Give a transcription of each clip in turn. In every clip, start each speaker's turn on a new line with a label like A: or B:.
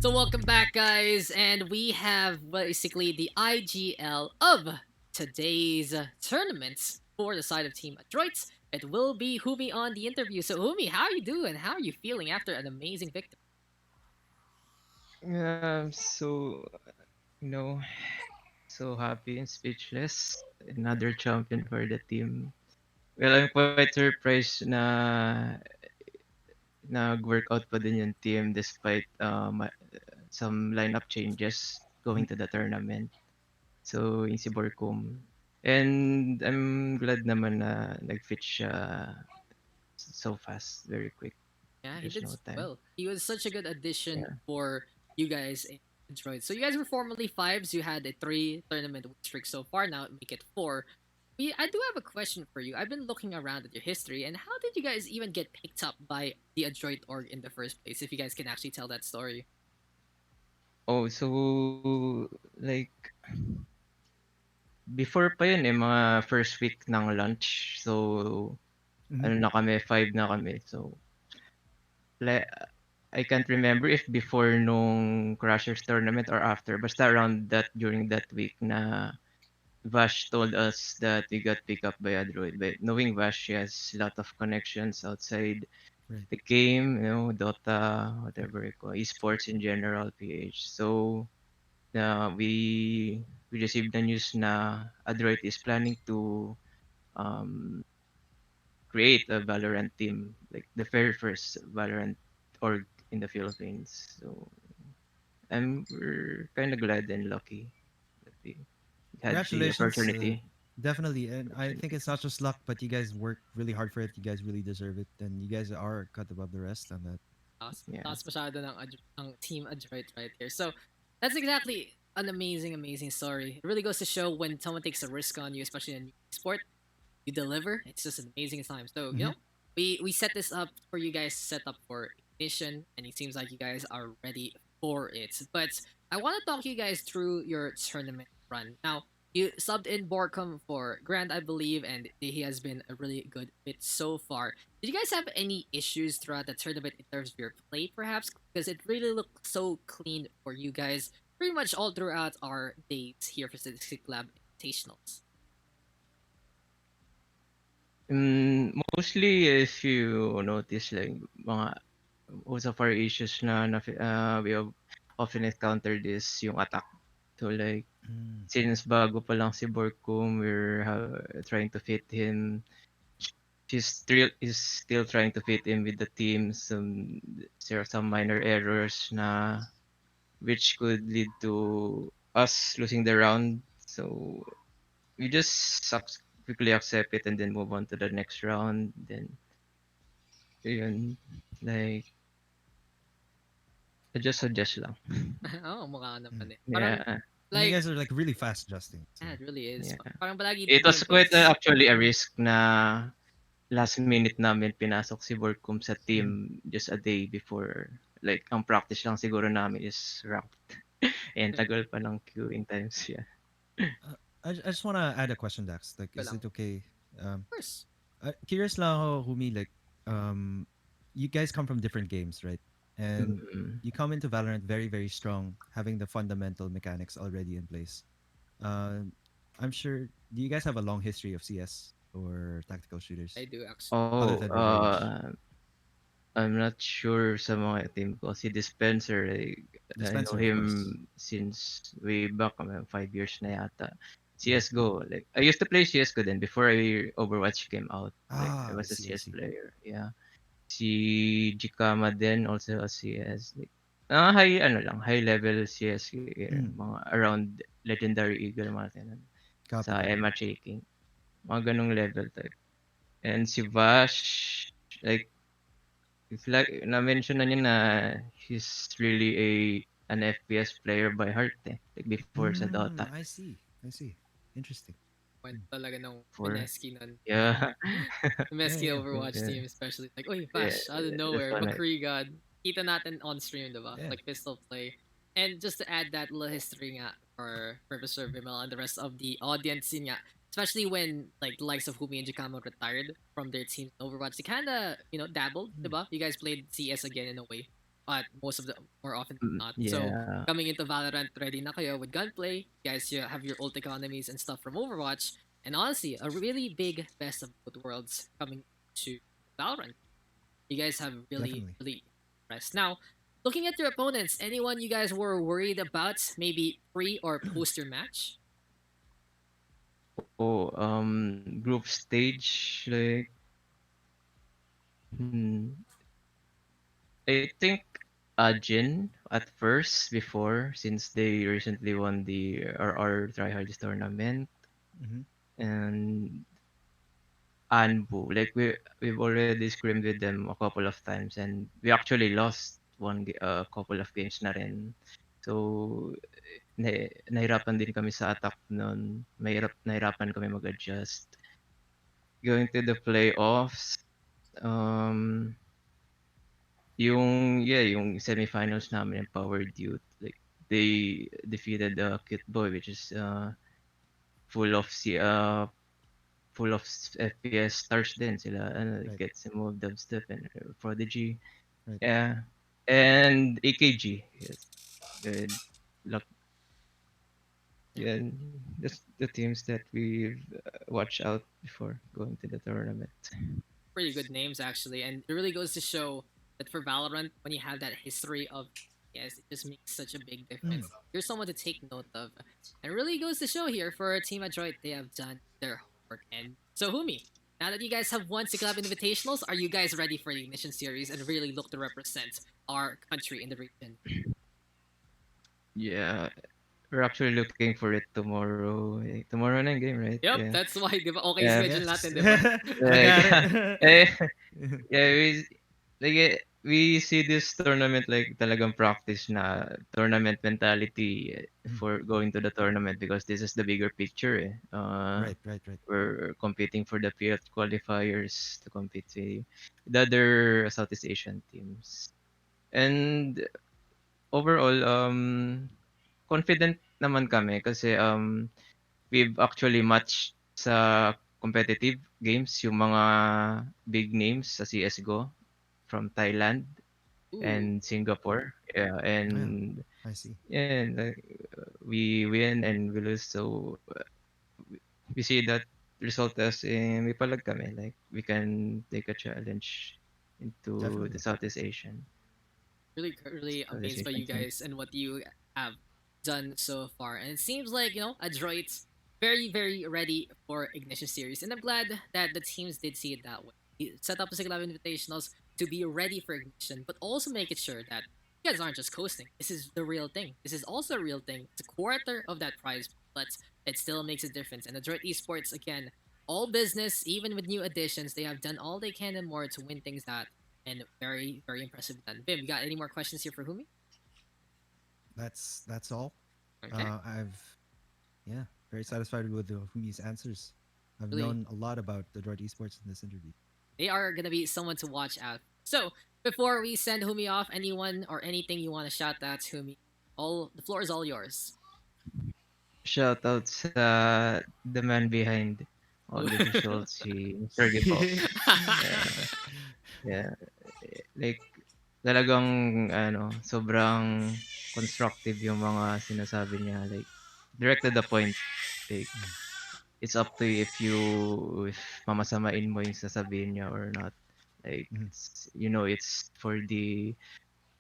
A: So welcome back, guys, and we have basically the IGL of today's tournaments for the side of Team Adroit. It will be whoME on the interview. So whoME, how are you doing? How are you feeling after an amazing victory?
B: So you know, so happy and speechless. Another champion for the team. Well, I'm quite surprised na workout pa din yung team despite some lineup changes
C: Mhm.
B: going to the tournament. So, yung si Borkum. And I'm glad naman na nag-fit siya so fast, very quick.
A: Yeah, he
B: There's
A: did
B: no time.
A: well. He was such a good addition
B: Yeah.
A: for you guys in Detroit. So you guys were formerly fives. You had a three-tournament win streak so far. Now make it four. I do have a question for you. I've been looking around at your history, and how did you guys even get picked up by the Adroit org in the first place? If you guys can actually tell that story.
B: Oh, so like before pa yun eh, mga first week ng launch. So,
C: Mhm.
B: ano na kami, 5 na kami. So, like, I can't remember if before nung Crushers tournament or after. Basta around that, during that week na Vash told us that we got picked up by Android. But knowing Vash, she has a lot of connections outside
C: Right.
B: the game, Dota, whatever you call esports in general, PH. So, we received the news na Adroit is planning to um, create a Valorant team, like the very first Valorant org in the Philippines. So we're kind of glad and lucky that we had the
C: Congratulations.
B: opportunity.
C: Definitely. And I think
B: Opportunity.
C: it's not just luck, but you guys worked really hard for it. You guys really deserve it. And you guys are cut above the rest on that.
B: Yeah.
A: Taas masyado ng Team Adroit right here. So, that's exactly an amazing story. It really goes to show when someone takes a risk on you, especially in a new sport, you deliver. It's just an amazing time. So,
C: Hmm.
A: we set this up for you guys to set up for ignition, and it seems like you guys are ready for it. But I want to talk you guys through your tournament run. Now, you subbed in Borkum for Grand, I believe, and he has been a really good fit so far. Did you guys have any issues throughout the tournament in terms of your play, perhaps? Because it really looked so clean for you guys pretty much all throughout our days here for the Siklab Invitationals.
B: Mostly if you notice like mga most of our issues we have often encountered is yung attack. So like
C: Mm.
B: since bago pa lang si Borkum, we're trying to fit him. Is still trying to fit in with the team. There are some minor errors na which could lead to us losing the round. So we just quickly accept it and then move on to the next round. Then yun, like adjust lang.
A: Oo, mukha
C: Mm.
A: naman eh. Parang,
B: Yeah,
C: And you
A: like,
C: guys are like really fast adjusting. So,
A: it really is.
B: yeah.
A: Parang palagi
B: It was quite
A: team-based.
B: actually a risk na last minute namin pinasok si Borkum sa
C: mhm.
B: team just a day before. Like, ang practice lang siguro namin is ranked. And tagal pa ng queuing times, yeah.
C: I just want to add a question, Dax. Like,
A: Ko
C: is
A: lang.
C: it okay? Um,
A: Of course.
C: Curious lang ako, Humi, like, um, you guys come from different games, right? And
B: Mm.
C: you come into Valorant very, very strong, having the fundamental mechanics already in place. Uh, I'm sure. Do you guys have a long history of CS or tactical
A: I
C: shooters
A: do actually.
C: other
B: Oh,
C: than Rage?
B: I'm not sure sa mga team ko. Si Dispenser, I know
C: Dispenser, of course.
B: him since way back, 5 years na yata. CSGO, like, I used to play CSGO then before Overwatch came out. Like, I
C: Ah, I
B: was a
C: see, I
B: CS
C: see.
B: player, yeah. Si Jikama din, also a CS. Like, high level CS,
C: Mm,
B: mga around Legendary Eagle, mga ganun.
C: copy,
B: Sa
C: copy.
B: Emma Shaking, mga ganung level type. And si Vash, like, it's like na-mention na niya na he's really an FPS player by heart like before sa Dota.
C: I see, I see. Interesting.
A: Point
C: Mm.
A: talaga ng
B: For
A: Mineski nun.
B: yeah.
C: Yeah,
A: Mineski
C: yeah,
A: Overwatch
B: Yeah,
A: team especially. Like, uy,
B: yeah,
A: Bash, out of
B: that's
A: nowhere,
B: one I
A: McCree God. Kita natin on stream, diba?
C: yeah.
A: Like, pistol play. And just to add that little history nga for Professor Vimal and the rest of the audience, yun nga, especially when like the likes of Humi and Jakamo retired from their teams in Overwatch, they kind of dabbled,
C: Mm.
A: diba? You guys played CS again in a way. most of the more often than not. So
B: Yeah.
A: coming into Valorant, ready na kayo with gunplay. You guys, you have your ult economies and stuff from Overwatch, and honestly, a really big best of both worlds coming to Valorant. You guys have really,
C: Definitely.
A: really impressed. Now, looking at your opponents, anyone you guys were worried about, maybe pre or post your match?
B: Oh, group stage, like, hmm, I think Jin at first before, since they recently won the RR Tryhards tournament,
C: Mm-hmm.
B: and Anbu, like we've already scrimed with them a couple of times, and we actually lost a couple of games na rin. So nahirapan din kami sa attack nun. Nahirapan kami mag-adjust. Going to the playoffs, um, yung semifinals namin, Empowered Youth, like they defeated Cute Boy, which is full of si full of FPS stars din sila, ano,
C: Right.
B: Get Some Move, Dubstep, and Prodigy.
C: Right.
B: Yeah. And AKG, yes, good. Luck.
A: Yeah,
B: Yeah, that's the teams that we've watched out before going to the tournament.
A: pretty good names actually, and it really goes to show that for Valorant, when you have that history of yes, it just makes such a big
C: Mm.
A: difference. You're someone to take note of, and it really goes to show here for Team Adroit, they have done their homework. And so, whoME, now that you guys have won Siklab Invitationals, are you guys ready for the Ignition Series and really look to represent our country in the region?
B: Yeah, we're actually looking for it tomorrow. Tomorrow na yung game, right?
A: Yep,
B: Yeah.
A: that's why, di ba? Okay
B: Yeah.
A: schedule
C: Yes.
A: natin, di ba?
C: I
B: Like,
C: got it.
B: eh, yeah, we see this tournament like talagang practice na tournament mentality
C: Mm.
B: for going to the tournament because this is the bigger picture.
C: Right. Right. Right.
B: We're competing for the field qualifiers to compete with the other Southeast Asian teams. And overall, confident naman kami kasi we've actually matched sa competitive games yung mga big names sa CS:GO from Thailand
A: Ooh,
B: and Singapore. Yeah,
C: Yeah.
B: and
C: I see.
B: yeah, and, we win and we lose. So we see that result as may palag kami. Like we can take a challenge into the
C: Definitely.
B: Southeast Asian
A: really really
B: Southeast
A: amazed by
B: Asian
A: you
B: team.
A: guys and what you have done so far. And it seems like, Adroit's very, very ready for Ignition Series. And I'm glad that the teams did see it that way. You set up a Siklab Invitationals to be ready for Ignition, but also make it sure that you guys aren't just coasting. This is the real thing. This is also a real thing. It's a quarter of that prize, but it still makes a difference. And Adroit Esports, again, all business, even with new additions, they have done all they can and more to win things out, and very, very impressive done. Vim, you got any more questions here for whoME?
C: That's all.
A: Okay.
C: I've Yeah, very satisfied with the Humi's answers. I've
A: Really,
C: known a lot about the Adroit Esports in this interview.
A: they are gonna be someone to watch out. So before we send whoME off, anyone or anything you want to shout out to whoME, all the floor is all yours.
B: Shout out sa the man behind all these results, si Mr. Gipo. Yeah, yeah. Like talagang ano, sobrang constructive yung mga sinasabi niya. Like direct to the point. Like it's up to you if mamasamain mo yung sasabihin niya or not. Like
C: Mhm.
B: it's for the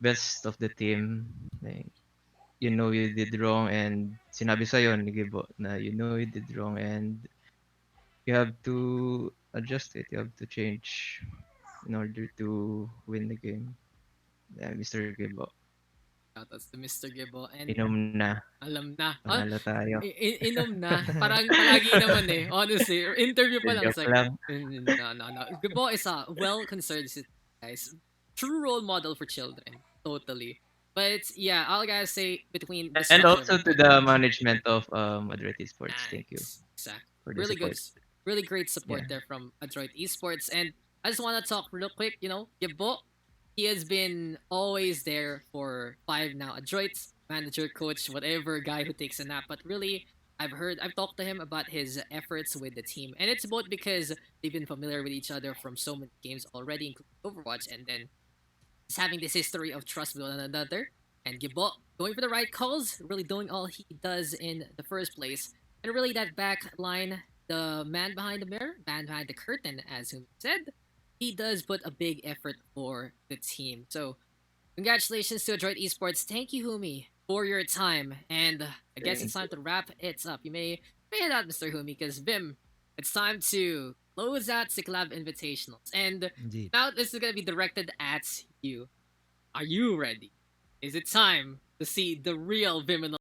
B: best of the team. Like you did wrong and sinabi sa'yo ni Gibo na you did wrong and you have to adjust it. You have to change in order to win the game. Yeah, Mr. Gibo.
A: Shoutouts to Mr. Gibbo and
B: Inom na.
A: alam na. Huh?
B: Panalo tayo.
A: Inom na. Parang palagi naman eh. Honestly, interview pa lang. It's
B: Joke
A: like,
B: lang.
A: no, no, no. Gibbo is a well-concerned citizen, guys. True role model for children. Totally. But yeah, all I gotta say between the
B: And
A: structure of
B: also
A: the
B: to
A: team.
B: the management of Adroit Esports. Thank you
A: Nice. Exactly.
B: for the
A: Really good.
B: support.
A: Really great support
B: Yeah.
A: there from Adroit Esports. And I just want to talk real quick. Gibbo, he has been always there for five now. Adroit, manager, coach, whatever guy who takes a nap. But really, I've talked to him about his efforts with the team. And it's both because they've been familiar with each other from so many games already, including Overwatch. And then He's having this history of trust with one another, and Gibo going for the right calls, really doing all he does in the first place. And really that back line, the man behind the mirror, man behind the curtain, as whom said, he does put a big effort for the team. So congratulations to Adroit Esports. Thank you, whoME, for your time. And I guess it's
B: Thank
A: time
B: you.
A: to wrap it up. You may head out, Mr. whoME, because Vim, it's time to close out Siklab Invitationals. And
C: Indeed.
A: now this is gonna be directed at you. Are you ready? Is it time to see the real Vim in the